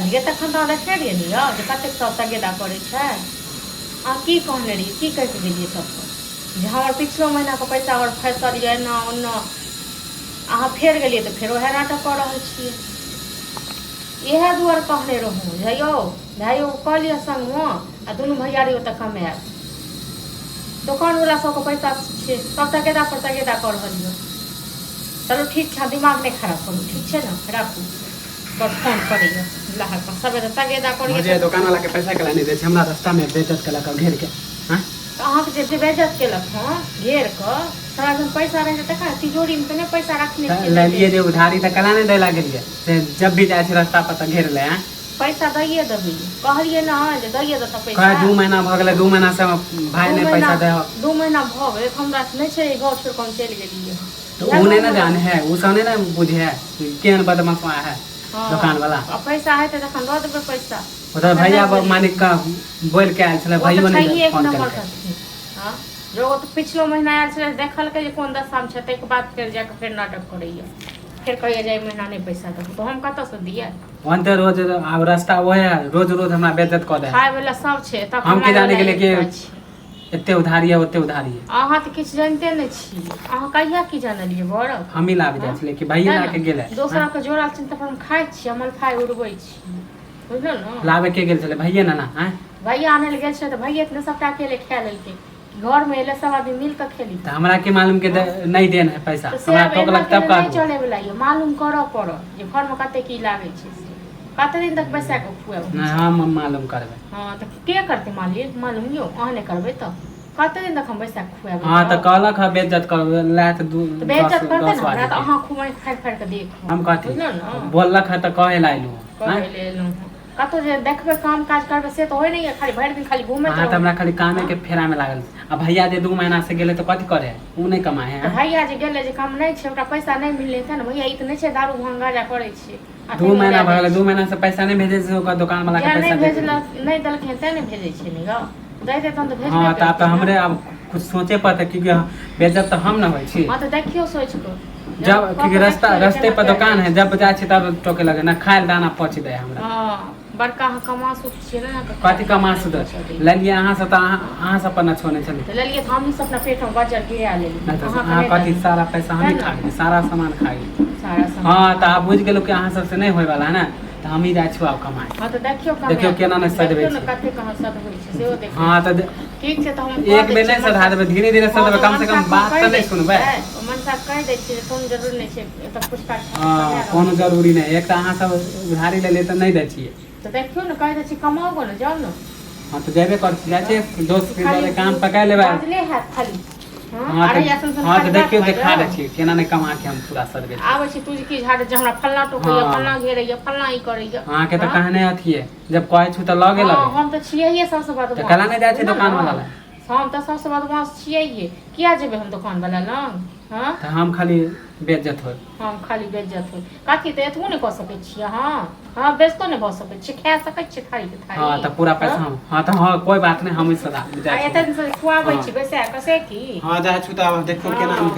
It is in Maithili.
लिए तखन तो देखे रहिए लियो जे कतेक सब तगेदा करे छै आ की कहने रहिए की कह के गेलिए सबको जे हमर पिछलो महीना के पैसा और फैसल ये ना ओना अहाँ फेर गेलिए तो फेर ओहे नाटक कर रहल छिए इहे दुआरे कहने रहूँ भाइयो कह लिअ संगमे आ दुनू भैयारी ओतऽ कमाएब दोकानवला सबके पैसा छै सब तगेदा पर तगेदा कर रहल यऽ चलो ठीक छै दिमाग नहीं खराब करू ठीक छै ने राखू बस फोन करिए लहर पर सबेरे तगेदा करिए मुझे दुकान वाला के पैसा केला नहीं दे छै हमरा रास्ता में बेइज्जत केलक घेर के हां अहाँ के जे बेइज्जत केलक हां घेर के सारा दिन पैसा रहे तका तिजोरी में नहीं पैसा रखने छिए ले लिए जे उधारी त कला नहीं दे लागलिए से जब भी जाय छै रास्ता पर त घेर ले हैं पैसा दैए देबी कहलिए ना जे दैए दे त पैसा कहे 2 महीना भ गेलै 2 महीना से भाई ने पैसा दे 2 महीना भ गेलै हमरा नहीं छै गांव छोड़ के चल गेलिए तो उने ना जाने है उ सने ना बुझे है केन बदमाशवा है दुकान वाला पैसा है त तखन द देबे पैसा उधर भैया मालिक का बोल के आयल छले भाइयो ने एक नंबर का हां जो तो पिछलो महीना आयल छले देखल के जे कोन दशा में छै तै के बाद फिर जाके फिर नाटक करैया फिर कहिए जाय महीना नहीं पैसा दे तो हम कत से दिए वंते रोज अब रास्ता ओहे रोज हमरा बेइज्जत क दे खाय वाला सब छै त हम के जाने के लिए कि एते उधारी है ओते उधारी है अहाँ त किछ जानते नै छी अहाँ कहिया की जानलिए बड़ हम ही लाभ जाय छले कि भैया ला के गेले दोसरा के जोड़ल छिन त हम खाय छी हमल खाय उड़बै छी बुझलो न लाभ के गेल छले भैया ना हैं भैया आने ले गेल छै त भैया ने सबटा अकेले खा लेलके घर में एले सब आदमी मिल के खेली त हमरा के मालूम के नहीं देन है पैसा हमरा टोकलक तब का चले वाला ये मालूम करो पड़ो जे घर में कते की लागे छै कते दिन तक पैसा के खुआब नहीं हम मालूम करबे हां त के करते मालूम यो अहाँ ने करबे त कते दिन तक हम पैसा खुआब हां त कहलक है बेइज्जत करबे ला त बेइज्जत करते ना त अहाँ खुआई फाड़ के देखो हम कहती बोललक है त कहे लाइलू कहे लेलू कतो जे देखबे काम काज करबे से तो होय नहीं खाली भर दिन खाली घूमे हां त हमरा खाली कामे के फेरा में लागल अब भैया जे 2 महीना से गेले तो कथि करे उ नहीं कमाए है भैया जे गेले जे काम नहीं छै ओकरा पैसा नहीं मिलले त न भैया ई त नहीं छै दारू भांग गाजा करे छै 2 महीना भ गेले 2 महीना से पैसा नहीं भेजे से ओकर दुकान वाला के पैसा नहीं भेजला नहीं दलके त नहीं भेजे छै नि ग दैते त भेज हां त आप हमरे अब कुछ सोचे पड़ता कि बेइज्जत तो हम ना होई छी हां त देखियो सोच को जब क्योंकि रास्ते पर दुकान है जब जाय छी तब टोके लगे ना खाइल दाना पहुंच दे हमरा हां बड़का कमा सुत छिए ना कथि कमा सुत ललिए अहाँ से त अहाँ सब पर न छोने चली त ललिए हम ही सब अपना पेट में बजर गिरा लेली अहाँ कथि सारा पैसा हम ही खा गए सारा सामान खा गए सारा सामान हां त आप बुझ गेलो कि अहाँ सब से नहीं होय वाला है ना त हम ही जाय छु अब कमाए हां त देखियो केना नहीं सदबे छी कते कहां सद होय छै सेहो देख हां त ठीक छै त हम एक बेर नहीं सधा देबे धीरे धीरे सधबे कम से कम बात त नहीं सुनबे मनसा कह दे छी कोनो जरूर नहीं छै एत पूछताछ हां कोनो जरूरी नहीं एक त अहाँ सब उधारी ले त नहीं दै छिए तो देखियो न कह दे छी कमाओ न जाओ न हां तो जेबे कर जाय छै दोस्त के वाले काम पका लेबे बदले है खाली हां तो देखियो देखा दे छी केना नहीं कमा के हम पूरा सदबे आबै छी तुझ की झाड़ जे हमरा फल्ला टोकैया फल्ला घेरैया फल्ला ई करैया हां के त कहने अथिए जब कहै छु त लगे लगे हम त छियै सबसे बदमाश त कला नहीं जाय छै दुकान वाला हम त सबसे बदमाश छियै किया जेबे हम दुकान वाला लंग हां त हम खाली बेइज्जत होय हम खाली बेइज्जत होय काकी त एतबो नहीं क सकै छी हां बेचतो नहीं भ सकै छी खा सकै छी खाली के थाली हां त पूरा पैसा हम हां त हां कोई बात नहीं हम ही सदा आ एतन से खुआबै छी बैसा कसे की हां जाय छु त देखो केना हम